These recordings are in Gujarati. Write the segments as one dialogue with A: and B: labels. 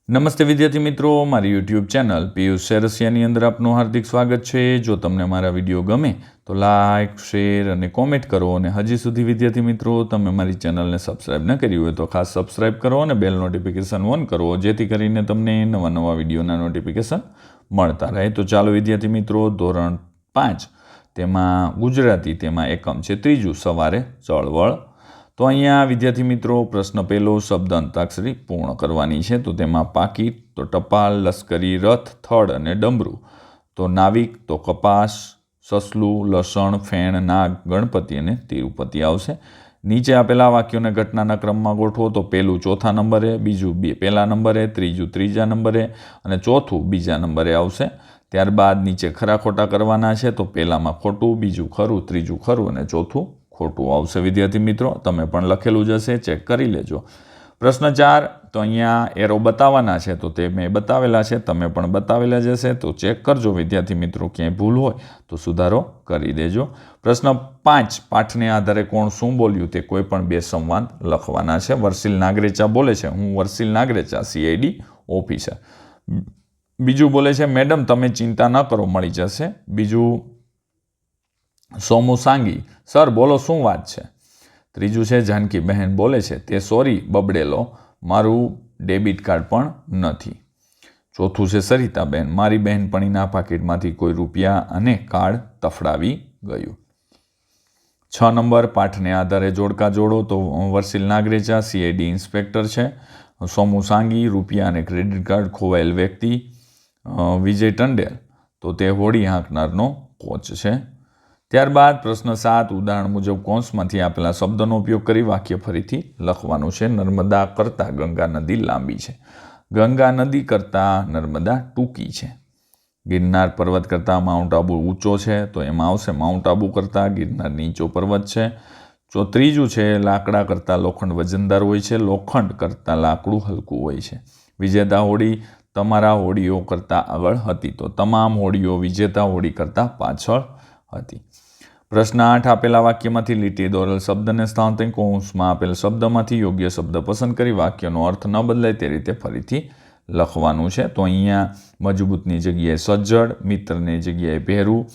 A: નમસ્તે વિદ્યાર્થી મિત્રો, મારી યુટ્યુબ ચેનલ પિયુષ સેરસિયાની અંદર આપનું હાર્દિક સ્વાગત છે। જો તમને મારા વિડીયો ગમે તો લાઇક, શેર અને કોમેન્ટ કરો, અને હજી સુધી વિદ્યાર્થી મિત્રો તમે મારી ચેનલને સબસ્ક્રાઈબ ન કરી હોય તો ખાસ સબસ્ક્રાઈબ કરો અને બેલ નોટિફિકેશન ઓન કરો, જેથી કરીને તમને નવા નવા વિડીયોના નોટિફિકેશન મળતા રહે। તો ચાલો વિદ્યાર્થી મિત્રો, ધોરણ 5 તેમાં ગુજરાતી, તેમાં એકમ છે ત્રીજું, સવારે ચળવળ। તો અહીંયા વિદ્યાર્થી મિત્રો પ્રશ્ન પહેલો, શબ્દ અંતાક્ષરી પૂર્ણ કરવાની છે। તો તેમાં પાકીટ, તો ટપાલ, લશ્કરી, રથ, થડ અને ડમરું, તો નાવિક, તો કપાસ, સસલું, લસણ, ફેણ, નાગ, ગણપતિ અને તિરુપતિ આવશે। નીચે આપેલા વાક્યોને ઘટનાના ક્રમમાં ગોઠવો। તો પહેલું ચોથા નંબરે, બીજું પહેલા નંબરે, ત્રીજું ત્રીજા નંબરે અને ચોથું બીજા નંબરે આવશે। ત્યારબાદ નીચે ખરા ખોટા કરવાના છે। તો પહેલામાં ખોટું, બીજું ખરું, ત્રીજું ખરું અને ચોથું ખોટું આવશે। વિદ્યાર્થી મિત્રો તમે પણ લખેલું જ હશે, ચેક કરી લેજો। પ્રશ્ન 4, તો અહીંયા એરો બતાવવાના છે, તો તે મેં બતાવેલા છે, તમે પણ બતાવેલા જ હશે, તો ચેક કરજો વિદ્યાર્થી મિત્રો, ક્યાંય ભૂલ હોય તો સુધારો કરી દેજો। પ્રશ્ન 5, પાઠને આધારે કોણ શું બોલ્યું તે કોઈ પણ બે સંવાદ લખવાના છે। વર્ષિલ નાગરેચા બોલે છે, હું વર્ષિલ નાગરેચા, CID ઓફિસર। બીજું બોલે છે, મેડમ તમે ચિંતા ન કરો, મળી જશે। બીજું સોમુ સાંગી, સર બોલો શું વાત છે। ત્રીજું છે, જાનકી બહેન બોલે છે, તે સોરી બબડેલો, મારું ડેબિટ કાર્ડ પણ નથી। ચોથું છે, સરિતાબેન, મારી બહેનપણીના પાકીટમાંથી કોઈ રૂપિયા અને કાર્ડ તફડાવી ગયું। 6 નંબર, પાઠને આધારે જોડકા જોડો। તો વર્ષિલ નાગરેચા CID ઇન્સ્પેક્ટર છે, સોમુ સાંગી રૂપિયા અને ક્રેડિટ કાર્ડ ખોવાયેલ વ્યક્તિ, વિજય ટંડેલ તો તે હોડી હાંકનારનો કોચ છે। ત્યારબાદ પ્રશ્ન 7, ઉદાહરણ મુજબ કૌંસમાંથી આપેલા શબ્દનો ઉપયોગ કરી વાક્ય ફરીથી લખવાનું છે। નર્મદા કરતાં ગંગા નદી લાંબી છે, ગંગા નદી કરતાં નર્મદા ટૂંકી છે। ગિરનાર પર્વત કરતાં માઉન્ટ આબુ ઊંચો છે, તો એમાં આવશે માઉન્ટ આબુ કરતાં ગિરનાર નીચો પર્વત છે। ત્રીજું છે, લાકડા કરતાં લોખંડ વજનદાર હોય છે, લોખંડ કરતાં લાકડું હલકું હોય છે। વિજેતા હોડી તમારા હોડીઓ કરતાં આગળ હતી, તો તમામ હોડીઓ વિજેતા હોડી કરતાં પાછળ હતી। પ્રશ્ન 8, આપેલા વાક્યમાંથી લીટી દોરેલ શબ્દને સ્થાનાંતરિત કૌંસમાં આપેલ શબ્દમાંથી યોગ્ય શબ્દ પસંદ કરી વાક્યનો અર્થ ન બદલાય તે રીતે ફરીથી લખવાનું છે। તો અહીંયા મજબૂતની જગ્યાએ સજ્જડ, મિત્રની જગ્યાએ ભેરું,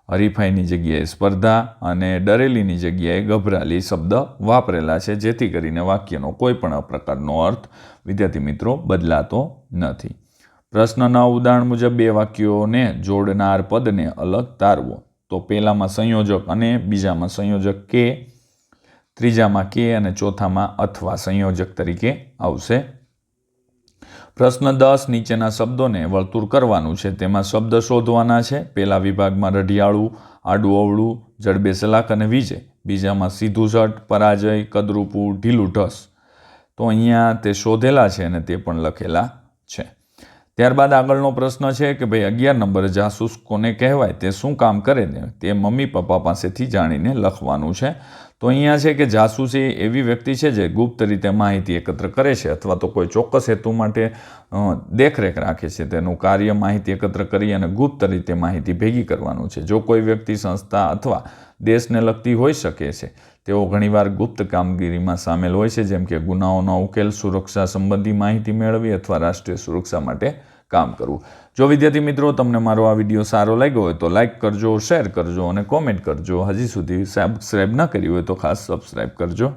A: હરીફાઈની જગ્યાએ સ્પર્ધા અને ડરેલીની જગ્યાએ ગભરાલી શબ્દ વાપરેલા છે, જેથી કરીને વાક્યનો કોઈ પણ પ્રકારનો અર્થ વિદ્યાર્થી મિત્રો બદલાતો નથી। પ્રશ્ન 9, ઉદાહરણ મુજબ બે વાક્યોને જોડનાર પદને અલગ તારવો। તો પહેલામાં સંયોજક અને બીજામાં સંયોજક કે, ત્રીજામાં કે અને ચોથામાં અથવા સંયોજક તરીકે આવશે। પ્રશ્ન 10, નીચેના શબ્દોને વર્તુળ કરવાનું છે, તેમાં શબ્દ શોધવાના છે। પહેલા વિભાગમાં રઢિયાળું, આડું અવળું, જડબે સલાક અને વિજય, બીજામાં સીધું શટ, પરાજય, કદરૂપું, ઢીલું ઢસ, તો અહીંયા તે શોધેલા છે અને તે પણ લખેલા છે। ત્યારબાદ આગળનો પ્રશ્ન છે કે ભાઈ 11 નંબર, જાસૂસ કોને કહેવાય, તે શું કામ કરે તે મમ્મી પપ્પા પાસેથી જાણીને લખવાનું છે। તો અહીંયા છે કે જાસૂસ એ એવી વ્યક્તિ છે જે ગુપ્ત રીતે માહિતી એકત્ર કરે છે અથવા તો કોઈ ચોક્કસ હેતુ માટે દેખરેખ રાખે છે। તેનું કાર્ય માહિતી એકત્ર કરી અને ગુપ્ત રીતે માહિતી ભેગી કરવાનું છે। જો કોઈ વ્યક્તિ, સંસ્થા અથવા દેશને લગતી હોઈ શકે છે, તેઓ ઘણીવાર ગુપ્ત કામગીરીમાં સામેલ હોય છે, જેમ કે ગુનાઓનો ઉકેલ, સુરક્ષા સંબંધી માહિતી મેળવી અથવા રાષ્ટ્રીય સુરક્ષા માટે કામ કરવું। જો વિદ્યાર્થી મિત્રો તમને મારો આ વિડીયો સારો લાગ્યો હોય તો લાઇક કરજો, શેર કરજો અને કોમેન્ટ કરજો। હજી સુધી સબસ્ક્રાઈબ ન કરી હોય તો ખાસ સબસ્ક્રાઈબ કરજો।